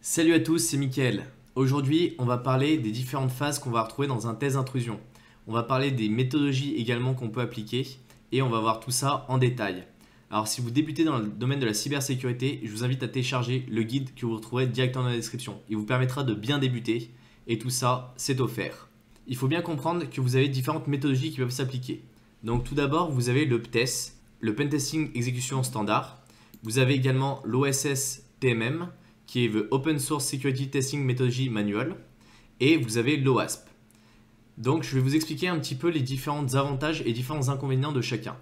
Salut à tous, c'est Mickaël. Aujourd'hui, on va parler des différentes phases qu'on va retrouver dans un test d'intrusion. On va parler des méthodologies également qu'on peut appliquer et on va voir tout ça en détail. Alors si vous débutez dans le domaine de la cybersécurité, je vous invite à télécharger le guide que vous retrouverez directement dans la description. Il vous permettra de bien débuter et tout ça, c'est offert. Il faut bien comprendre que vous avez différentes méthodologies qui peuvent s'appliquer. Donc tout d'abord, vous avez le PTES, le Pentesting Execution Standard. Vous avez également l'OSS TMM, qui est le Open Source Security Testing Methodology Manual, et vous avez l'OWASP. Donc je vais vous expliquer un petit peu les différents avantages et différents inconvénients de chacun.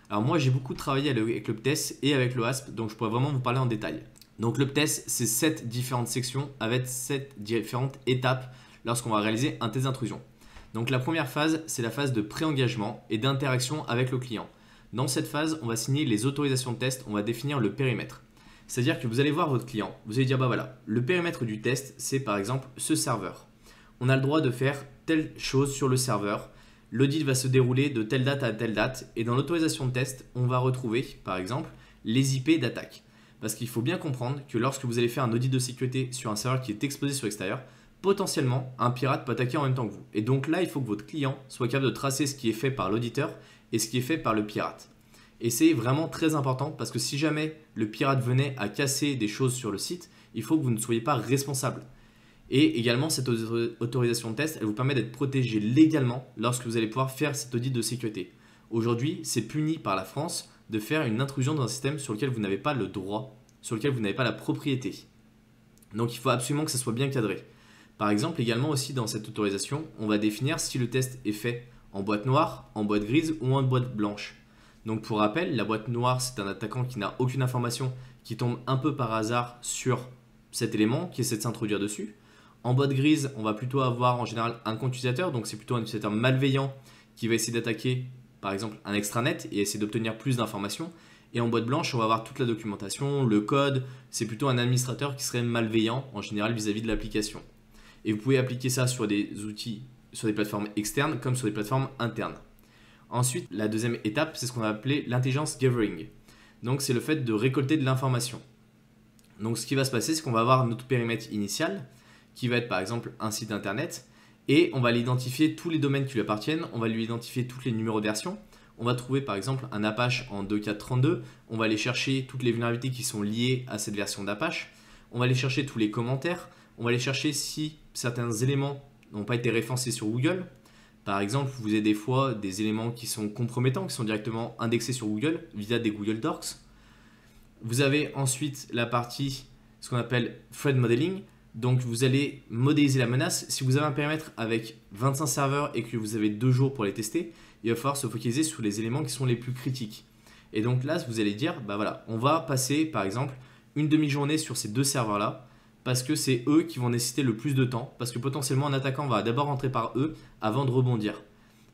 Alors moi j'ai beaucoup travaillé avec le PTES et avec l'OWASP, donc je pourrais vraiment vous parler en détail. Donc le PTES, c'est 7 différentes sections avec 7 différentes étapes lorsqu'on va réaliser un test d'intrusion. Donc la première phase, c'est la phase de pré-engagement et d'interaction avec le client. Dans cette phase, on va signer les autorisations de test, on va définir le périmètre. C'est-à-dire que vous allez voir votre client, vous allez dire bah voilà, le périmètre du test, c'est par exemple ce serveur. On a le droit de faire telle chose sur le serveur. L'audit va se dérouler de telle date à telle date et dans l'autorisation de test, on va retrouver par exemple les IP d'attaque. Parce qu'il faut bien comprendre que lorsque vous allez faire un audit de sécurité sur un serveur qui est exposé sur l'extérieur, potentiellement un pirate peut attaquer en même temps que vous. Et donc là, il faut que votre client soit capable de tracer ce qui est fait par l'auditeur et ce qui est fait par le pirate. Et c'est vraiment très important parce que si jamais le pirate venait à casser des choses sur le site, il faut que vous ne soyez pas responsable. Et également, cette autorisation de test, elle vous permet d'être protégé légalement lorsque vous allez pouvoir faire cet audit de sécurité. Aujourd'hui, c'est puni par la France de faire une intrusion dans un système sur lequel vous n'avez pas le droit, sur lequel vous n'avez pas la propriété. Donc il faut absolument que ça soit bien cadré. Par exemple, également aussi dans cette autorisation, on va définir si le test est fait en boîte noire, en boîte grise ou en boîte blanche. Donc pour rappel, la boîte noire, c'est un attaquant qui n'a aucune information, qui tombe un peu par hasard sur cet élément, qui essaie de s'introduire dessus. En boîte grise, on va plutôt avoir en général un compte utilisateur, donc c'est plutôt un utilisateur malveillant qui va essayer d'attaquer par exemple un extranet et essayer d'obtenir plus d'informations. Et en boîte blanche, on va avoir toute la documentation, le code, c'est plutôt un administrateur qui serait malveillant en général vis-à-vis de l'application. Et vous pouvez appliquer ça sur des outils, sur des plateformes externes comme sur des plateformes internes. Ensuite, la deuxième étape, c'est ce qu'on va appeler l'intelligence gathering. Donc, c'est le fait de récolter de l'information. Donc, ce qui va se passer, c'est qu'on va avoir notre périmètre initial, qui va être par exemple un site internet, et on va l'identifier tous les domaines qui lui appartiennent, on va lui identifier tous les numéros de version. On va trouver par exemple un Apache en 2.4.32, on va aller chercher toutes les vulnérabilités qui sont liées à cette version d'Apache, on va aller chercher tous les commentaires, on va aller chercher si certains éléments n'ont pas été référencés sur Google. Par exemple, vous avez des fois des éléments qui sont compromettants, qui sont directement indexés sur Google via des Google Docs. Vous avez ensuite la partie, ce qu'on appelle threat modeling. Donc, vous allez modéliser la menace. Si vous avez un périmètre avec 25 serveurs et que vous avez 2 jours pour les tester, il va falloir se focaliser sur les éléments qui sont les plus critiques. Et donc là, vous allez dire, bah voilà, on va passer par exemple une demi-journée sur ces 2 serveurs-là, parce que c'est eux qui vont nécessiter le plus de temps, parce que potentiellement un attaquant va d'abord rentrer par eux avant de rebondir.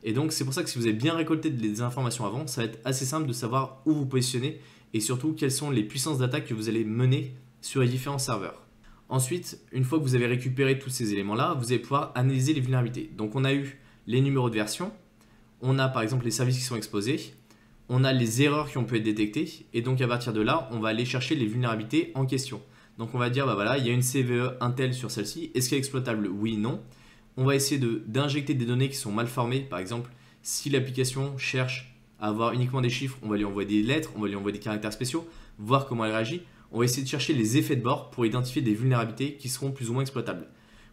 Et donc c'est pour ça que si vous avez bien récolté des informations avant, ça va être assez simple de savoir où vous positionnez et surtout quelles sont les puissances d'attaque que vous allez mener sur les différents serveurs. Ensuite, une fois que vous avez récupéré tous ces éléments-là, vous allez pouvoir analyser les vulnérabilités. Donc on a eu les numéros de version, on a par exemple les services qui sont exposés, on a les erreurs qui ont pu être détectées, et donc à partir de là, on va aller chercher les vulnérabilités en question. Donc on va dire, bah voilà, il y a une CVE Intel sur celle-ci, est-ce qu'elle est exploitable? Oui, non. On va essayer d'injecter des données qui sont mal formées. Par exemple, si l'application cherche à avoir uniquement des chiffres, on va lui envoyer des lettres, on va lui envoyer des caractères spéciaux, voir comment elle réagit. On va essayer de chercher les effets de bord pour identifier des vulnérabilités qui seront plus ou moins exploitables.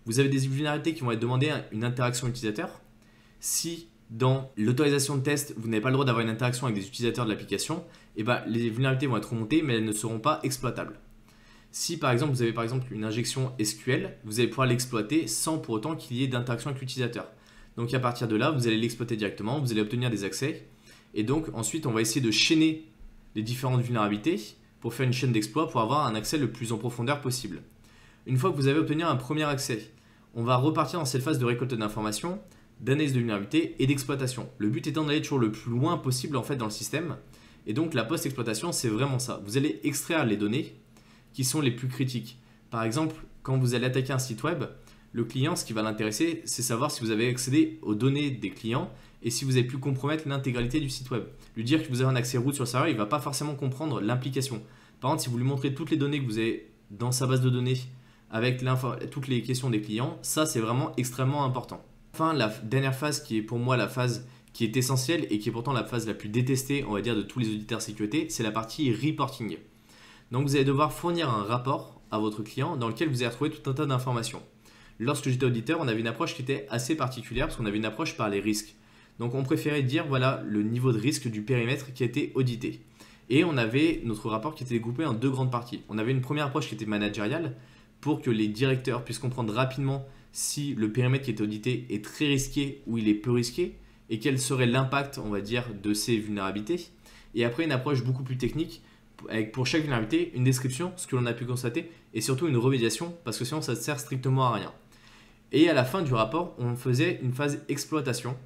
Vous avez des vulnérabilités qui vont être demandées à une interaction utilisateur. Si dans l'autorisation de test, vous n'avez pas le droit d'avoir une interaction avec des utilisateurs de l'application, et ben, les vulnérabilités vont être remontées, mais elles ne seront pas exploitables. Si par exemple vous avez par exemple une injection SQL, vous allez pouvoir l'exploiter sans pour autant qu'il y ait d'interaction avec l'utilisateur. Donc à partir de là, vous allez l'exploiter directement, vous allez obtenir des accès. Et donc ensuite, on va essayer de chaîner les différentes vulnérabilités pour faire une chaîne d'exploit pour avoir un accès le plus en profondeur possible. Une fois que vous avez obtenu un premier accès, on va repartir dans cette phase de récolte d'informations, d'analyse de vulnérabilité et d'exploitation. Le but étant d'aller toujours le plus loin possible en fait dans le système. Et donc la post-exploitation, c'est vraiment ça. Vous allez extraire les données qui sont les plus critiques. Par exemple, quand vous allez attaquer un site web, le client, ce qui va l'intéresser, c'est savoir si vous avez accédé aux données des clients et si vous avez pu compromettre l'intégralité du site web. Lui dire que vous avez un accès root sur le serveur, il ne va pas forcément comprendre l'implication. Par contre, si vous lui montrez toutes les données que vous avez dans sa base de données avec toutes les questions des clients. Ça, c'est vraiment extrêmement important. Enfin, la dernière phase qui est pour moi la phase qui est essentielle et qui est pourtant la phase la plus détestée, on va dire, de tous les auditeurs sécurité, c'est la partie reporting. Donc vous allez devoir fournir un rapport à votre client dans lequel vous allez retrouver tout un tas d'informations. Lorsque j'étais auditeur, on avait une approche qui était assez particulière parce qu'on avait une approche par les risques. Donc on préférait dire voilà le niveau de risque du périmètre qui a été audité. Et on avait notre rapport qui était découpé en deux grandes parties. On avait une première approche qui était managériale pour que les directeurs puissent comprendre rapidement si le périmètre qui est audité est très risqué ou il est peu risqué et quel serait l'impact, on va dire, de ces vulnérabilités. Et après, une approche beaucoup plus technique avec pour chaque vulnérabilité une description, ce que l'on a pu constater, et surtout une remédiation parce que sinon ça ne sert strictement à rien. Et à la fin du rapport, on faisait une phase exploitation.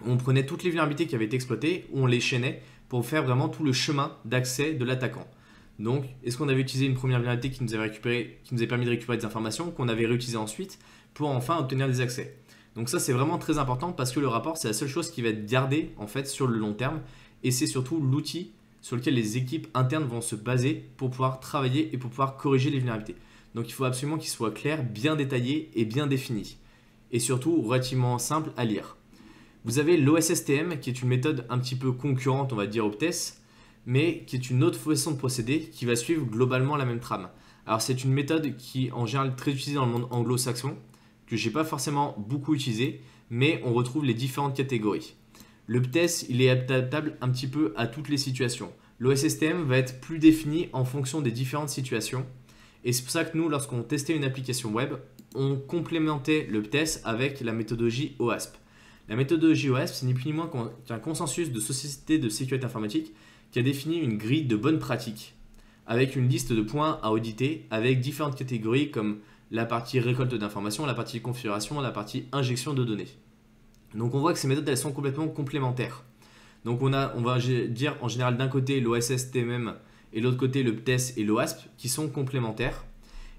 On prenait toutes les vulnérabilités qui avaient été exploitées, où on les chaînait pour faire vraiment tout le chemin d'accès de l'attaquant. Donc, est-ce qu'on avait utilisé une première vulnérabilité qui nous avait permis de récupérer des informations qu'on avait réutilisées ensuite pour enfin obtenir des accès. Donc ça, c'est vraiment très important parce que le rapport, c'est la seule chose qui va être gardée en fait sur le long terme et c'est surtout l'outil sur lequel les équipes internes vont se baser pour pouvoir travailler et pour pouvoir corriger les vulnérabilités. Donc il faut absolument qu'il soit clair, bien détaillé et bien défini. Et surtout relativement simple à lire. Vous avez l'OSSTM qui est une méthode un petit peu concurrente, on va dire, au PTES, mais qui est une autre façon de procéder qui va suivre globalement la même trame. Alors c'est une méthode qui est en général très utilisée dans le monde anglo-saxon, que je n'ai pas forcément beaucoup utilisé, mais on retrouve les différentes catégories. Le PTES, il est adaptable un petit peu à toutes les situations. L'OSSTM va être plus défini en fonction des différentes situations. Et c'est pour ça que nous, lorsqu'on testait une application web, on complémentait le PTES avec la méthodologie OASP. La méthodologie OASP, c'est ni plus ni moins qu'un consensus de société de sécurité informatique qui a défini une grille de bonnes pratiques avec une liste de points à auditer avec différentes catégories comme la partie récolte d'informations, la partie configuration, la partie injection de données. Donc on voit que ces méthodes elles sont complètement complémentaires. Donc on va dire en général d'un côté l'OSSTM et de l'autre côté le PTES et l'OASP qui sont complémentaires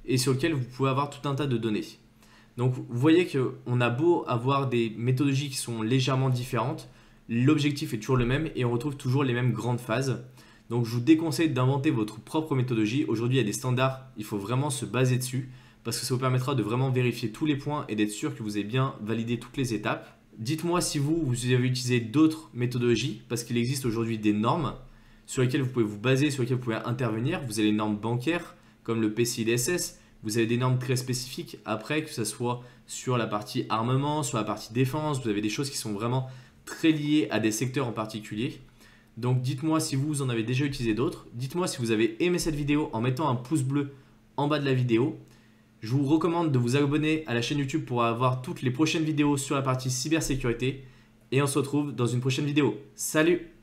et sur lesquels vous pouvez avoir tout un tas de données. Donc vous voyez qu'on a beau avoir des méthodologies qui sont légèrement différentes, l'objectif est toujours le même et on retrouve toujours les mêmes grandes phases. Donc je vous déconseille d'inventer votre propre méthodologie. Aujourd'hui il y a des standards, il faut vraiment se baser dessus parce que ça vous permettra de vraiment vérifier tous les points et d'être sûr que vous avez bien validé toutes les étapes. Dites-moi si vous avez utilisé d'autres méthodologies parce qu'il existe aujourd'hui des normes sur lesquelles vous pouvez vous baser, sur lesquelles vous pouvez intervenir. Vous avez les normes bancaires comme le PCI DSS, vous avez des normes très spécifiques après, que ce soit sur la partie armement, sur la partie défense, vous avez des choses qui sont vraiment très liées à des secteurs en particulier. Donc dites-moi si vous en avez déjà utilisé d'autres. Dites-moi si vous avez aimé cette vidéo en mettant un pouce bleu en bas de la vidéo. Je vous recommande de vous abonner à la chaîne YouTube pour avoir toutes les prochaines vidéos sur la partie cybersécurité. Et on se retrouve dans une prochaine vidéo. Salut!